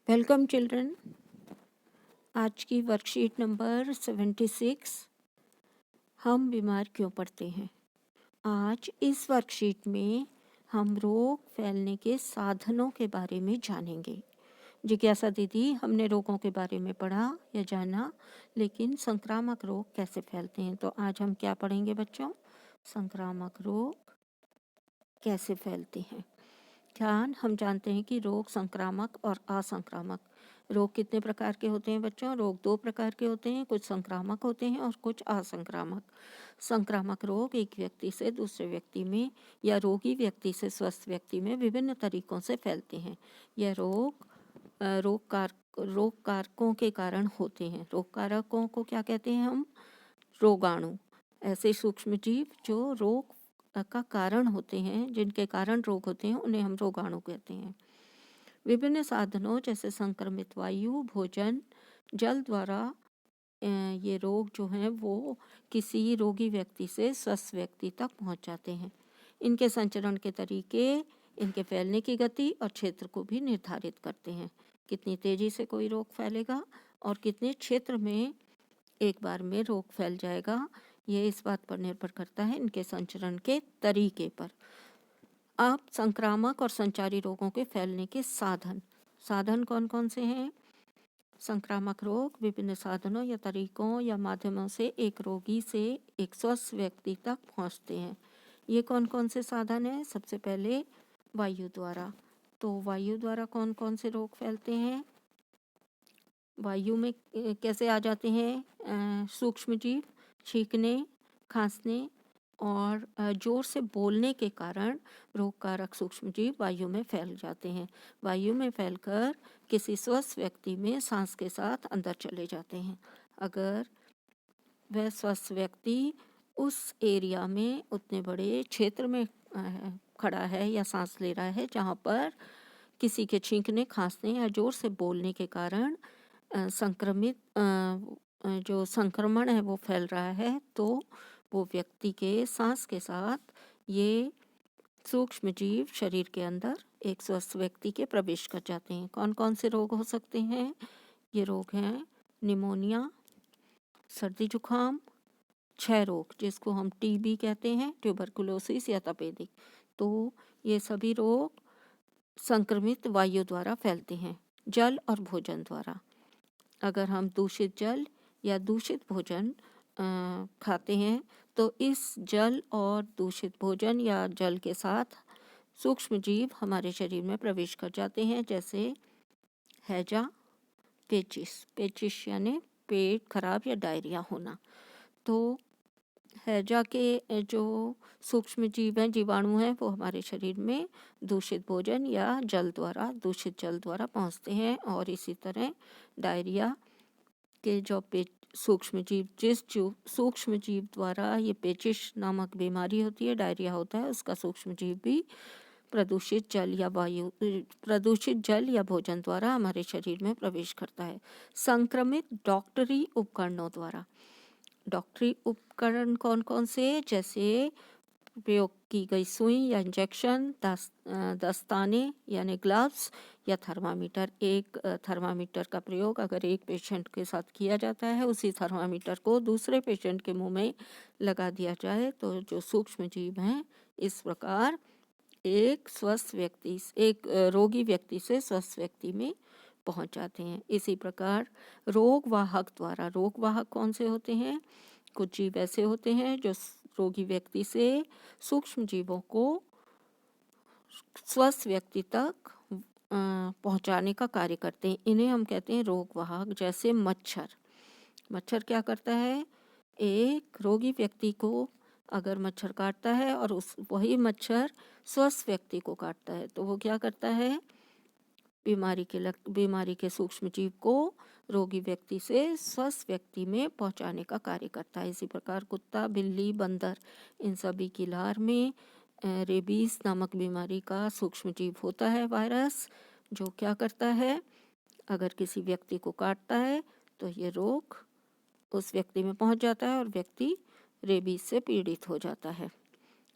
Welcome children. आज की worksheet number 76, हम बीमार क्यों पड़ते हैं। आज इस वर्कशीट में हम रोग फैलने के साधनों के बारे में जानेंगे। जिज्ञासा दीदी, हमने रोगों के बारे में पढ़ा या जाना, लेकिन संक्रामक रोग कैसे फैलते हैं। तो आज हम क्या पढ़ेंगे बच्चों? संक्रामक रोग कैसे फैलते हैं। हम जानते हैं कि रोग संक्रामक और असंक्रामक रोग कितने प्रकार के होते हैं बच्चों? रोग दो प्रकार के होते हैं, कुछ संक्रामक होते हैं और कुछ असंक्रामक। संक्रामक रोग एक व्यक्ति से दूसरे व्यक्ति में या रोगी व्यक्ति से स्वस्थ व्यक्ति में विभिन्न तरीकों से फैलते हैं। यह रोग कारकों के कारण होते हैं। रोग कारकों को क्या कहते हैं हम? रोगाणु। ऐसे सूक्ष्म जीव जो रोग का कारण होते हैं, जिनके कारण रोग होते हैं, उन्हें हम रोगाणु कहते हैं। विभिन्न साधनों जैसे संक्रमित वायु, भोजन, जल द्वारा ये रोग जो हैं वो किसी रोगी व्यक्ति से स्वस्थ व्यक्ति तक पहुंच जाते हैं। इनके संचरण के तरीके इनके फैलने की गति और क्षेत्र को भी निर्धारित करते हैं। कितनी तेजी से कोई रोग फैलेगा और कितने क्षेत्र में एक बार में रोग फैल जाएगा, ये इस बात पर निर्भर करता है इनके संचरण के तरीके पर। अब संक्रामक और संचारी रोगों के फैलने के साधन कौन कौन से हैं? संक्रामक रोग विभिन्न साधनों या तरीकों या माध्यमों से एक रोगी से एक स्वस्थ व्यक्ति तक पहुंचते हैं। ये कौन कौन से साधन हैं? सबसे पहले वायु द्वारा। तो वायु द्वारा कौन कौन से रोग फैलते हैं? वायु में कैसे आ जाते हैं? सूक्ष्म जीव छींकने, खांसने और जोर से बोलने के कारण रोगकारक सूक्ष्म जीव वायु में फैल जाते हैं। वायु में फैलकर किसी स्वस्थ व्यक्ति में सांस के साथ अंदर चले जाते हैं। अगर वह स्वस्थ व्यक्ति उस एरिया में, उतने बड़े क्षेत्र में खड़ा है या सांस ले रहा है जहाँ पर किसी के छींकने, खांसने या जोर से बोलने के कारण जो संक्रमण है वो फैल रहा है, तो वो व्यक्ति के सांस के साथ ये सूक्ष्म जीव शरीर के अंदर एक स्वस्थ व्यक्ति के प्रवेश कर जाते हैं। कौन कौन से रोग हो सकते हैं? ये रोग हैं निमोनिया, सर्दी जुकाम, क्षय रोग जिसको हम टीबी कहते हैं, ट्यूबरकुलोसिस या तपेदिक। तो ये सभी रोग संक्रमित वायु द्वारा फैलते हैं। जल और भोजन द्वारा, अगर हम दूषित जल या दूषित भोजन खाते हैं तो इस जल और दूषित भोजन या जल के साथ सूक्ष्म जीव हमारे शरीर में प्रवेश कर जाते हैं, जैसे हैजा, पेचिस यानी पेट खराब या डायरिया होना। तो हैजा के जो सूक्ष्म जीव हैं, जीवाणु हैं, वो हमारे शरीर में दूषित भोजन या दूषित जल द्वारा पहुंचते हैं। और इसी तरह डायरिया के जो सूक्ष्म जीव द्वारा ये पेचिश नामक बीमारी होती है, डायरिया होता है, उसका सूक्ष्म जीव भी प्रदूषित जल या भोजन द्वारा हमारे शरीर में प्रवेश करता है। संक्रमित डॉक्टरी उपकरणों द्वारा। डॉक्टरी उपकरण कौन कौन से? जैसे प्रयोग की गई सुई या इंजेक्शन, दस्ताने यानी ग्लव्स या थर्मामीटर। एक थर्मामीटर का प्रयोग अगर एक पेशेंट के साथ किया जाता है, उसी थर्मामीटर को दूसरे पेशेंट के मुंह में लगा दिया जाए तो जो सूक्ष्म जीव हैं इस प्रकार एक रोगी व्यक्ति से स्वस्थ व्यक्ति में पहुंच जाते हैं। इसी प्रकार रोगवाहक द्वारा। रोगवाहक कौन से होते हैं? कुछ जीव ऐसे होते हैं जो रोगी व्यक्ति से सूक्ष्म जीवों को स्वस्थ व्यक्ति तक पहुंचाने का कार्य करते हैं। इन्हें हम कहते हैं रोगवाहक। जैसे मच्छर क्या करता है? एक रोगी व्यक्ति को अगर मच्छर काटता है और वही मच्छर स्वस्थ व्यक्ति को काटता है तो वो क्या करता है? बीमारी के सूक्ष्म जीव को रोगी व्यक्ति से स्वस्थ व्यक्ति में पहुंचाने का कार्य करता है। इसी प्रकार कुत्ता, बिल्ली, बंदर, इन सभी की लार में रेबीज नामक बीमारी का सूक्ष्म जीव होता है, वायरस, जो क्या करता है? अगर किसी व्यक्ति को काटता है तो ये रोग उस व्यक्ति में पहुंच जाता है और व्यक्ति रेबीज से पीड़ित हो जाता है।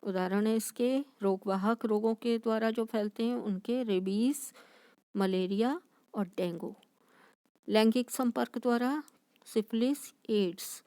उदाहरण है इसके रोगवाहक रोगों के द्वारा जो फैलते हैं उनके रेबीज, मलेरिया और डेंगू। लैंगिक संपर्क द्वारा सिफिलिस, एड्स,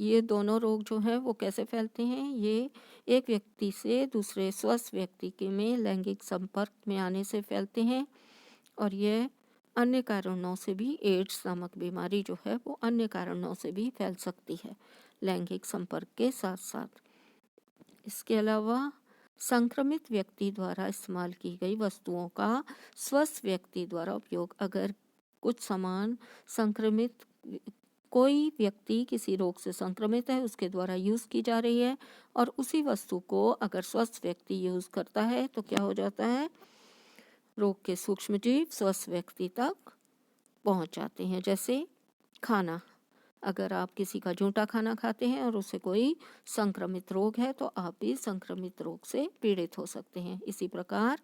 ये दोनों रोग जो हैं वो कैसे फैलते हैं? ये एक व्यक्ति से दूसरे स्वस्थ व्यक्ति के में लैंगिक संपर्क में आने से फैलते हैं, और ये अन्य कारणों से भी, एड्स नामक बीमारी जो है वो अन्य कारणों से भी फैल सकती है लैंगिक संपर्क के साथ साथ। इसके अलावा संक्रमित व्यक्ति द्वारा इस्तेमाल की गई वस्तुओं का स्वस्थ व्यक्ति द्वारा उपयोग, अगर कुछ सामान संक्रमित, कोई व्यक्ति किसी रोग से संक्रमित है, उसके द्वारा यूज़ की जा रही है, और उसी वस्तु को अगर स्वस्थ व्यक्ति यूज़ करता है तो क्या हो जाता है? रोग के सूक्ष्मजीव स्वस्थ व्यक्ति तक पहुंच जाते हैं। जैसे खाना, अगर आप किसी का झूठा खाना खाते हैं और उसे कोई संक्रमित रोग है तो आप भी संक्रमित रोग से पीड़ित हो सकते हैं। इसी प्रकार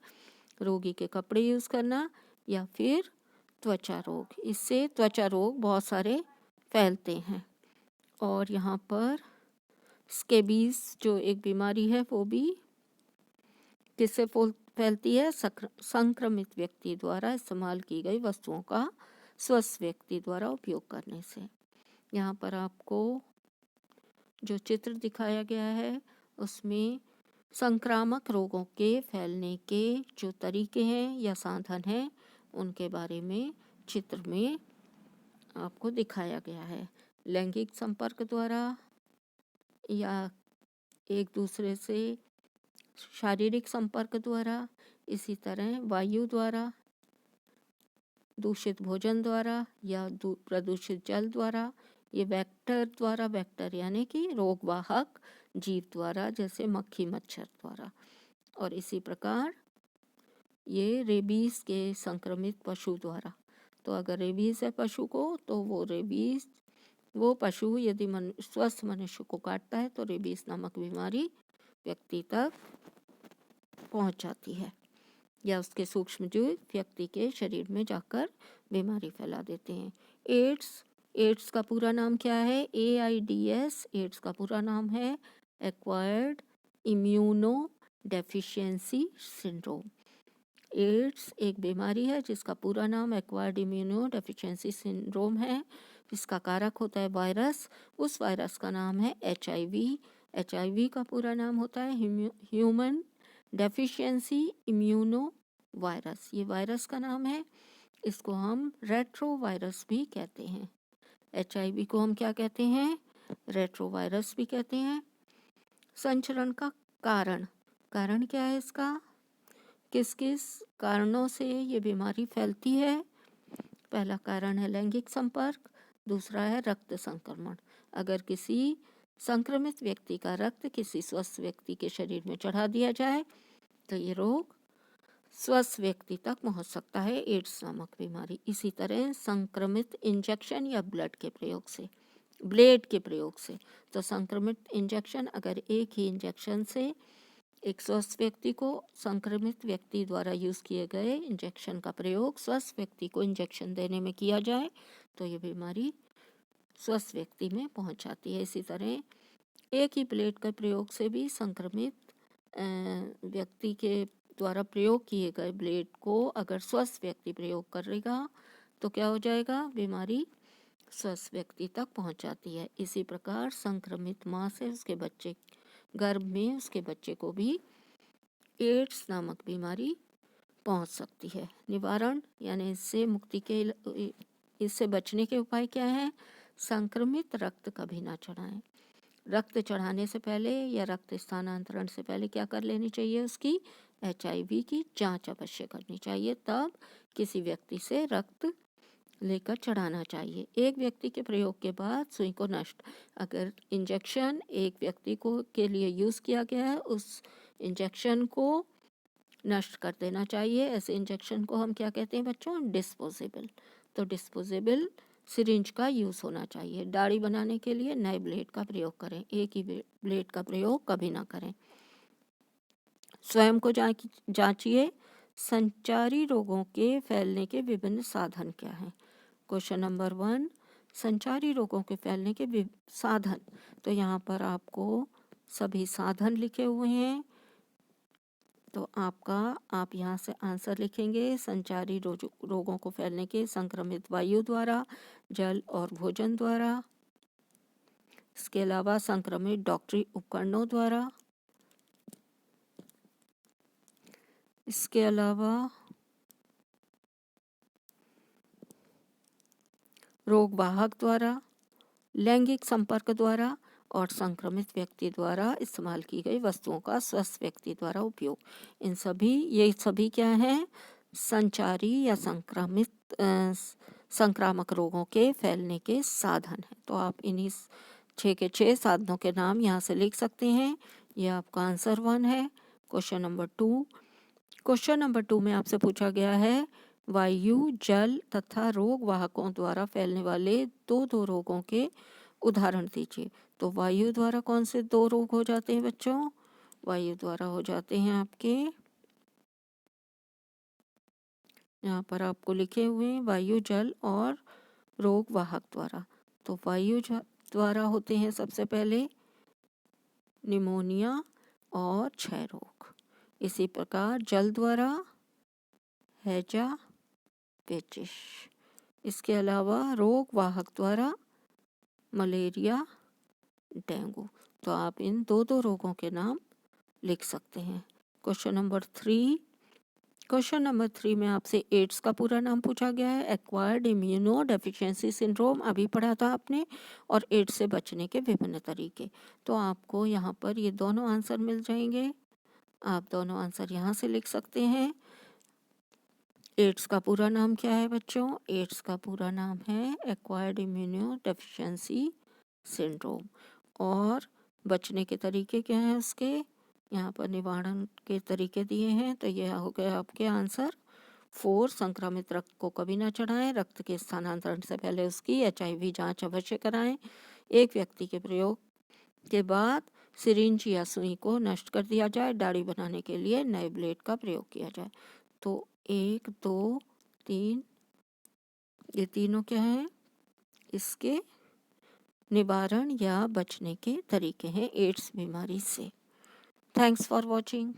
रोगी के कपड़े यूज़ करना या फिर त्वचा रोग, इससे त्वचा रोग बहुत सारे फैलते हैं। और यहाँ पर स्केबीज जो एक बीमारी है वो भी किससे फैलती है? संक्रमित व्यक्ति द्वारा इस्तेमाल की गई वस्तुओं का स्वस्थ व्यक्ति द्वारा उपयोग करने से। यहाँ पर आपको जो चित्र दिखाया गया है उसमें संक्रामक रोगों के फैलने के जो तरीके हैं या साधन हैं उनके बारे में चित्र में आपको दिखाया गया है। लैंगिक संपर्क द्वारा या एक दूसरे से शारीरिक संपर्क द्वारा, इसी तरह वायु द्वारा, दूषित भोजन द्वारा या प्रदूषित जल द्वारा, ये वेक्टर द्वारा, वेक्टर यानी कि रोगवाहक जीव द्वारा, जैसे मक्खी मच्छर द्वारा, और इसी प्रकार ये रेबीज के संक्रमित पशु द्वारा। तो अगर रेबीज है पशु को तो वो पशु यदि स्वस्थ मनुष्य को काटता है तो रेबीज नामक बीमारी व्यक्ति तक पहुंच जाती है, या उसके सूक्ष्मजीव व्यक्ति के शरीर में जाकर बीमारी फैला देते हैं। एड्स का पूरा नाम क्या है? AIDS। एड्स का पूरा नाम है acquired immuno deficiency syndrome. AIDS एक बीमारी है जिसका पूरा नाम एक्वायर्ड इम्यूनो डेफिशिएंसी सिंड्रोम है। इसका कारक होता है वायरस, उस वायरस का नाम है HIV। HIV का पूरा नाम होता है ह्यूमन डेफिशिएंसी इम्यूनो वायरस, ये वायरस का नाम है। इसको हम रेट्रो वायरस भी कहते हैं। HIV को हम क्या कहते हैं? रेट्रो वायरस भी कहते हैं। संचरण का कारण क्या है इसका? किस किस कारणों से ये बीमारी फैलती है? पहला कारण है लैंगिक संपर्क, दूसरा है रक्त संक्रमण। अगर किसी संक्रमित व्यक्ति का रक्त किसी स्वस्थ व्यक्ति के शरीर में चढ़ा दिया जाए तो ये रोग स्वस्थ व्यक्ति तक पहुंच सकता है, एड्स नामक बीमारी। इसी तरह संक्रमित इंजेक्शन या ब्लेड के प्रयोग से, तो संक्रमित इंजेक्शन, अगर एक ही इंजेक्शन से एक स्वस्थ व्यक्ति को संक्रमित व्यक्ति द्वारा यूज़ किए गए इंजेक्शन का प्रयोग स्वस्थ व्यक्ति को इंजेक्शन देने में किया जाए तो ये बीमारी स्वस्थ व्यक्ति में पहुंच जाती है। इसी तरह एक ही ब्लेड के प्रयोग से भी संक्रमित व्यक्ति के द्वारा प्रयोग किए गए ब्लेड को अगर स्वस्थ व्यक्ति प्रयोग करेगा तो क्या हो जाएगा? बीमारी स्वस्थ व्यक्ति तक पहुंच जाती है। इसी प्रकार संक्रमित माँ से उसके बच्चे गर्भ में उसके बच्चे को भी एड्स नामक बीमारी पहुंच सकती है। निवारण यानी इससे बचने के उपाय क्या हैं? संक्रमित रक्त कभी ना चढ़ाएं। रक्त चढ़ाने से पहले या रक्त स्थानांतरण से पहले क्या कर लेनी चाहिए? उसकी HIV की जांच अवश्य करनी चाहिए, तब किसी व्यक्ति से रक्त लेकर चढ़ाना चाहिए। एक व्यक्ति के प्रयोग के बाद सुई को नष्ट, अगर इंजेक्शन एक व्यक्ति को के लिए यूज़ किया गया है उस इंजेक्शन को नष्ट कर देना चाहिए। ऐसे इंजेक्शन को हम क्या कहते हैं बच्चों? डिस्पोजेबल। तो डिस्पोजेबल सिरिंज का यूज़ होना चाहिए। दाढ़ी बनाने के लिए नए ब्लेड का प्रयोग करें, एक ही ब्लेड का प्रयोग कभी ना करें। स्वयं को जांचिए, संचारी रोगों के फैलने के विभिन्न साधन क्या हैं? क्वेश्चन नंबर 1, संचारी रोगों के फैलने के साधन। तो यहाँ पर आपको सभी साधन लिखे हुए हैं। तो आप यहाँ से आंसर लिखेंगे। संचारी रोगों को फैलने के संक्रमित वायु द्वारा, जल और भोजन द्वारा। इसके अलावा संक्रमित डॉक्टरी उपकरणों द्वारा। इसके अलावा रोगवाहक द्वारा, लैंगिक संपर्क द्वारा और संक्रमित व्यक्ति द्वारा इस्तेमाल की गई वस्तुओं का स्वस्थ व्यक्ति द्वारा उपयोग। ये सभी क्या हैं? संचारी या संक्रामक रोगों के फैलने के साधन हैं। तो आप इन्हीं 6 के 6 साधनों के नाम यहाँ से लिख सकते हैं। यह आपका आंसर 1 है। Question number 2। क्वेश्चन नंबर 2 में आपसे पूछा गया है वायु, जल तथा रोग वाहकों द्वारा फैलने वाले दो रोगों के उदाहरण दीजिए। तो वायु द्वारा कौन से 2 रोग हो जाते हैं बच्चों? वायु द्वारा हो जाते हैं आपके, यहाँ पर आपको लिखे हुए वायु, जल और रोग वाहक द्वारा। तो वायु द्वारा होते हैं सबसे पहले निमोनिया और क्षय रोग। इसी प्रकार जल द्वारा हैजा, पेचिश। इसके अलावा रोग वाहक द्वारा मलेरिया, डेंगू। तो आप इन 2 रोगों के नाम लिख सकते हैं। Question number 3। क्वेश्चन नंबर 3 में आपसे एड्स का पूरा नाम पूछा गया है। एक्वायर्ड इम्यूनो डेफिशिएंसी सिंड्रोम अभी पढ़ा था आपने, और एड्स से बचने के विभिन्न तरीके। तो आपको यहाँ पर ये दोनों आंसर मिल जाएंगे। आप दोनों आंसर यहाँ से लिख सकते हैं। एड्स का पूरा नाम क्या है बच्चों? एड्स का पूरा नाम है एक्वायर्ड इम्यूनो डेफिशिएंसी सिंड्रोम। और बचने के तरीके क्या हैं उसके? यहाँ पर निवारण के तरीके दिए हैं। तो यह हो गया आपके आंसर 4। संक्रमित रक्त को कभी ना चढ़ाएं। रक्त के स्थानांतरण से पहले उसकी HIV जांच अवश्य कराएं। एक व्यक्ति के प्रयोग के बाद सिरिंज या सुई को नष्ट कर दिया जाए। दाढ़ी बनाने के लिए नए ब्लेड का प्रयोग किया जाए। तो 1, 2, 3 ये तीनों क्या हैं? इसके निवारण या बचने के तरीके हैं एड्स बीमारी से। Thanks for watching.